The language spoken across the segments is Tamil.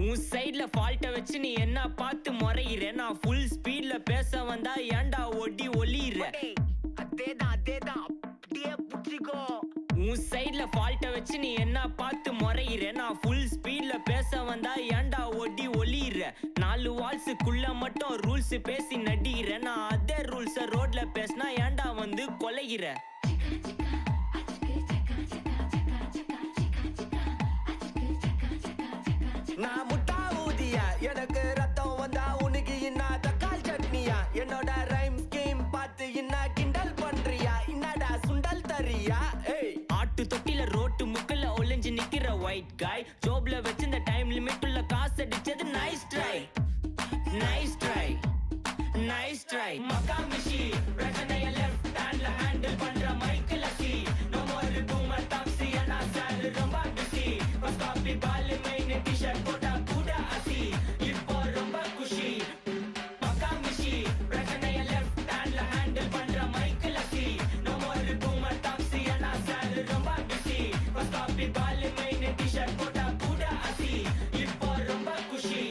உன் சைடுல ஃபால்ட்ட வச்சு நீ என்ன பார்த்து முறையிற. நான் ஃபுல் ஸ்பீட்ல பேச வந்தா ஏன்டா ஒடி ஒளியிற. அதேதான் அப்படியே புடிச்சிக்கோ. உன் சைடுல ஃபால்ட்ட வச்சு நீ என்ன பார்த்து முறையிற. நான் ஃபுல் ஸ்பீட்ல பேச வந்தா ஏன்டா ஒடி ஒளியிற. 4 வால்ஸுக்குள்ள மட்டும் ரூல்ஸ் பேசி நடிகிற. நான் அதே ரூல்ஸ ரோட்ல பேசினா ஏன்டா வந்து கொலைகிற. நான் முட்டா ஊதியா, எனக்கு ரத்தம் வந்தா உனக்கு இன்னா தக்காளி சட்னியா. என்னோட ரைம் ஸ்கீம் பார்த்து என்ன கிண்டல் பண்றியா? என்னடா சுண்டல் தரியா? ஆட்டு தொட்டில ரோட்டு முக்கல ஒளிஞ்சு நிக்கிற ஒயிட் காய். ஜோப்ல வச்சிருந்த டைம் லிமிட் உள்ள காசு அடிச்சது nice try, nice try, nice try. மக்கா மிஷி பிரச்சனைய லெஃப்ட் ஹேண்ட்ல ஹேண்டில் பண்ற Michael C. No more boomer taxi அண்ணா சார் ரொம்ப பிஸி. ஃபர்ஸ்ட் காப்பி பால் மெயின் டி-ஷர்ட் போட்டா கூட அசி. இப்போ ரொம்ப குஷி. மக்கா மிஷி பிரச்சனைய லெஃப்ட் ஹேண்ட்ல ஹேண்டில் பண்ற Michael C. No more boomer taxi அண்ணா சார் ரொம்ப பிஸி. ஃபர்ஸ்ட் காப்பி பால் மெயின் டி-ஷர்ட் போட்டா கூட அசி. இப்போ ரொம்ப குஷி.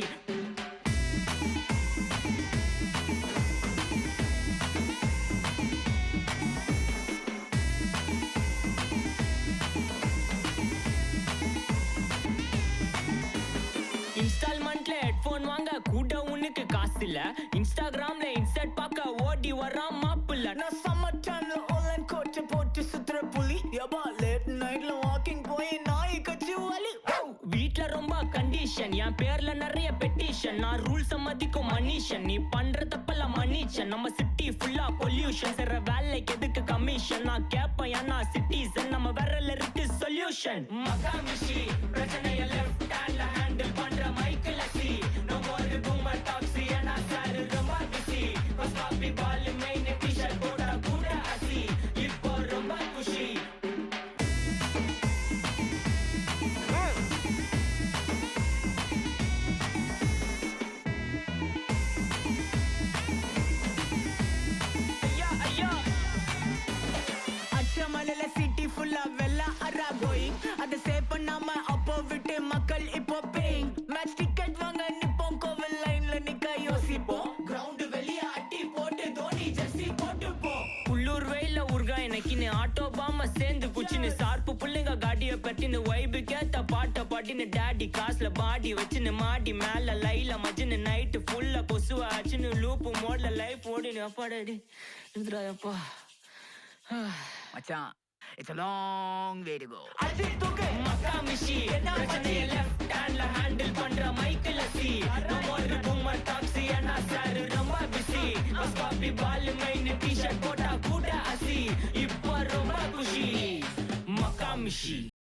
இன்ஸ்டால்மெண்ட்ல ஹெட்போன் வாங்க கூட உனக்கு காசு இல்ல. இன்ஸ்டாகிராம்ல இன்ஸ்டன்ட் பார்க்க ஓடி வரான் மாப்பிள்ள. நான் சம்மர் சேனல் ஆன்லைன் கோட் போட்டு சுத்துற புலி. எபா லேட் நைட்ல வாக்கிங் போய் நாய் கச்சி வலி. வீட்ல ரொம்ப கண்டிஷன், என் பேர்ல நிறைய பெட்டிஷன். நான் ரூல்ஸ் மதிக்கும் மனுஷன், நீ பண்ற தப்பெல்லாம் மன்னிச்சன். நம்ம சிட்டி ஃபுல்லா பொல்யூஷன், செய்ற வேலைக்கு எதுக்கு கமிஷன். நான் கேப்பேன் ஏன்னா சிட்டிசன், நம்ம விரல்ல இருக்கு சொல்யூஷன். மக்கா மிஷி பிரச்சனைய லெஃப்ட் ஹேண்ட்ல ஹேண்டில் பண்ற Michael C. No more boomer taxi அண்ணா சார் ரொம்ப பிஸி. ஃபர்ஸ்ட் காப்பி பால் மெயின் டி-ஷர்ட் போட்டா கூட அசி. இப்போ ரொம்ப குஷி. அச்சமலையில சிட்டி ஃபுல்லா வெள்ளா அரா கோயிங். அதை சேவ் பண்ணாம அப்போ விட்டு மக்கள் இப்போ பேயிங். மேட்ச் டிக்கெட் வாங்க நிப்போம், கோவில் லைன்ல நிக்க யோசிப்போம். கிரவுண்ட் வெளிய அட்டி போட்டு தோனி ஜெர்சி போட்டு போ. உள்ளூர் வெயில உருகா எனக்குன்னு ஆட்டோ பாம சேர்ந்து புச்சின்னு. சார்பு புள்ளைங்க காடிய பட்டின்னு வைபு கேத்த பாட்ட பாட்டின்னு. டாடி காசுல பாடி வச்சுன்னு மாடி மேல லைல மஜின்னு. நைட்டு ஃபுல்லா கொசுவா ஆச்சுன்னு லூப்பு மோட்ல லைஃப் ஓடினு. அப்பாடி இதுராயப்பா மச்சான், it's a long way to go. மக்கா மிஷி பிரச்சனைய லெஃப்ட் ஹேண்ட்ல ஹேண்டில் பண்ற Michael C. No more boomer taxi அண்ணா சார் ரொம்ப பிஸி. ஃபர்ஸ்ட் காப்பி பால் மெயின் டி-ஷர்ட் போட்டா கூட அசி. இப்போ ரொம்ப குஷி. மக்கா மிஷி.